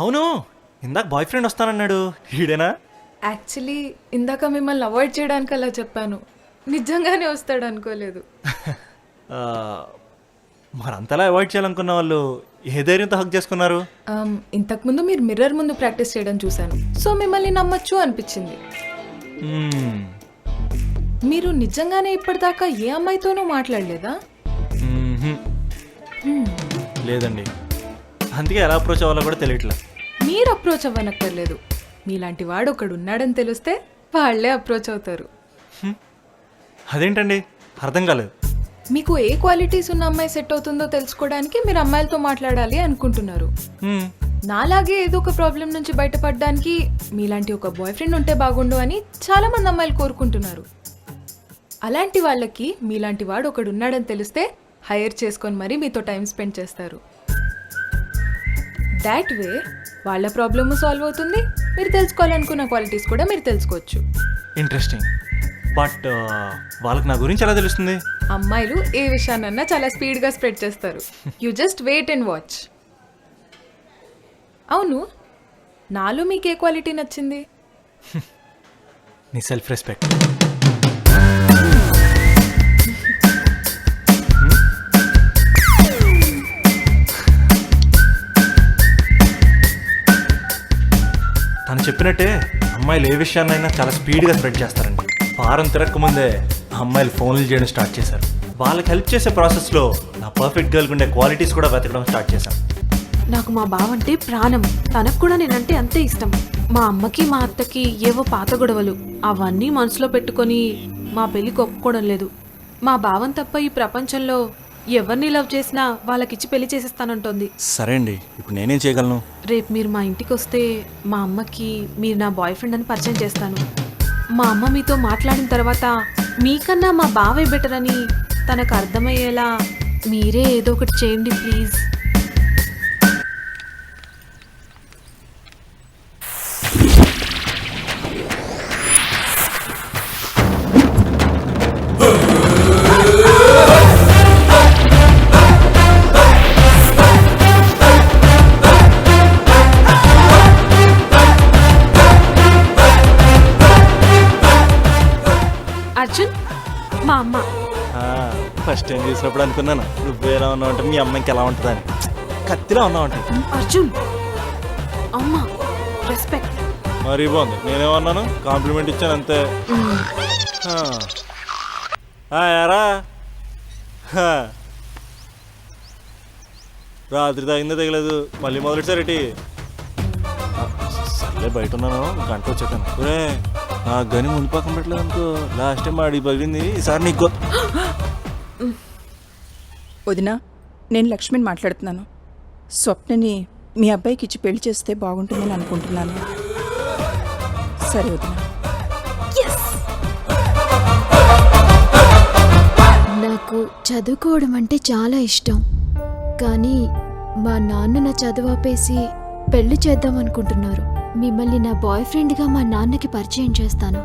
అవును, ఇందాక boy friend వస్తానన్నాడు, ఈడేనా? Actually ఇందాక మిమ్మల్ని అవాయిడ్ చేయడానికి అలా చెప్పాను. నిజంగానే వస్తాడు అనుకోలేదు. ఆ, మరంతలా అవాయిడ్ చేయాలనుకున్న వాళ్ళు ఏ ధైర్యంతో హక్ చేసుకున్నారు? ఇంతకుముందు మీరు మిర్రర్ ముందు ప్రాక్టీస్ చేయడం చూశాను, సో మిమ్మల్ని నమ్మొచ్చు అనిపించింది. మ్మ్. మీరు నిజంగానే ఇప్పటిదాకా ఏ అమ్మాయితోనూ మాట్లాడలేదా? మ్మ్హ్మ్. లేదండి, అందుకే ఎలా అప్రోచ్ అవ్వాలో కూడా తెలియట్లే. మీరు అప్రోచ్ అవ్వనక్కర్లేదు. మీలాంటి వాడు ఒకడు ఉన్నాడని తెలిస్తే వాళ్ళే అప్రోచ్ అవుతారు. అదేంటండి, అర్థం కాలేదు. మీకు ఏ క్వాలిటీస్ ఉన్న అమ్మాయి సెట్ అవుతుందో తెలుసుకోవడానికి మీరు అమ్మాయిలతో మాట్లాడాలి అనుకుంటున్నారు. మ్మ్. నాలాగే ఏదో ఒక ప్రాబ్లం నుంచి బయటపడడానికి మీలాంటి ఒక బాయ్ ఫ్రెండ్ ఉంటే బాగుండు అని చాలా మంది అమ్మాయిలు కోరుకుంటున్నారు. అలాంటి వాళ్ళకి మీలాంటి వాడు ఒకడు ఉన్నాడని తెలిస్తే హైర్ చేసుకొని మరీ మీతో టైం స్పెండ్ చేస్తారు. దాట్ వే వాళ్ళ ప్రాబ్లమ్ సాల్వ్ అవుతుంది, మీరు తెలుసుకోవాలనుకున్న క్వాలిటీస్ కూడా మీరు తెలుసుకోవచ్చు. ఇంట్రెస్టింగ్. బట్ వాళ్ళకి నా గురించి ఎలా తెలుస్తుంది? అమ్మాయిలు ఏ విషయాన్నన్నా చాలా స్పీడ్గా స్ప్రెడ్ చేస్తారు. You just wait and watch. అవును, నాలో మీకు ఏ క్వాలిటీ నచ్చింది? నీ సెల్ఫ్ రెస్పెక్ట్. తను చెప్పినట్టే అమ్మాయిలు ఏ విషయాన్నైనా చాలా స్పీడ్గా స్ప్రెడ్ చేస్తారండి. వారం తిరగకముందే అమ్మాయిలు ఫోన్లు చేయడం స్టార్ట్ చేశారు. వాళ్ళకి హెల్ప్ చేసే ప్రాసెస్లో నా పర్ఫెక్ట్ గర్ల్ ఉండే క్వాలిటీస్ కూడా వెతకడం స్టార్ట్ చేశాను. నాకు మా బావంటే ప్రాణం. తనకు కూడా నేనంటే అంతే ఇష్టం. మా అమ్మకి మా అత్తకి ఏవో పాత గొడవలు, అవన్నీ మనసులో పెట్టుకొని మా పెళ్ళికి ఒప్పుకోవడం లేదు. మా బావం తప్ప ఈ ప్రపంచంలో ఎవరిని లవ్ చేసినా వాళ్ళకిచ్చి పెళ్లి చేసేస్తానంటోంది. సరే అండి, ఇప్పుడు నేనేం చేయగలను? రేపు మీరు మా ఇంటికి వస్తే మా అమ్మకి మీరు నా బాయ్ ఫ్రెండ్ అని పరిచయం చేస్తాను. మా అమ్మ మీతో మాట్లాడిన తర్వాత మీకన్నా మా బావే బెటర్ అని తనకు అర్థమయ్యేలా మీరే ఏదో ఒకటి చేయండి ప్లీజ్. అర్జున్, మా అమ్మ. ఫస్ట్ టైం చూసినప్పుడు అనుకున్నాను నువ్వు ఎలా ఉన్నావు అంటే మీ అమ్మాయికి ఎలా ఉంటుందని. కత్తిలా ఉన్నావు అంటే. అర్జున్, అమ్మ రెస్పెక్ట్. మరీ బాగుంది. నేనేమన్నాను, కాంప్లిమెంట్ ఇచ్చాను అంతే. యారా రాత్రి తాగిందే తగలేదు, మళ్ళీ మొదటిసారి సర్లే బయట ఉన్నాను, గంట వచ్చాను. ఒరే నా గని ముందు పక్కన పెట్టలేదు అనుకో, లాస్ట్ టైం ఆడి పగిలింది, ఈసారి నీకు. వదినా, నేను లక్ష్మిని మాట్లాడుతున్నాను. స్వప్నని మీ అబ్బాయికి ఇచ్చి పెళ్లి చేస్తే బాగుంటుందని అనుకుంటున్నాను. సరే వదినా. నాకు చదువుకోవడం అంటే చాలా ఇష్టం, కానీ మా నాన్న నా చదువు ఆపేసి పెళ్లి చేద్దాం అనుకుంటున్నారు. మిమ్మల్ని నా బాయ్ ఫ్రెండ్గా మా నాన్నకి పరిచయం చేస్తాను.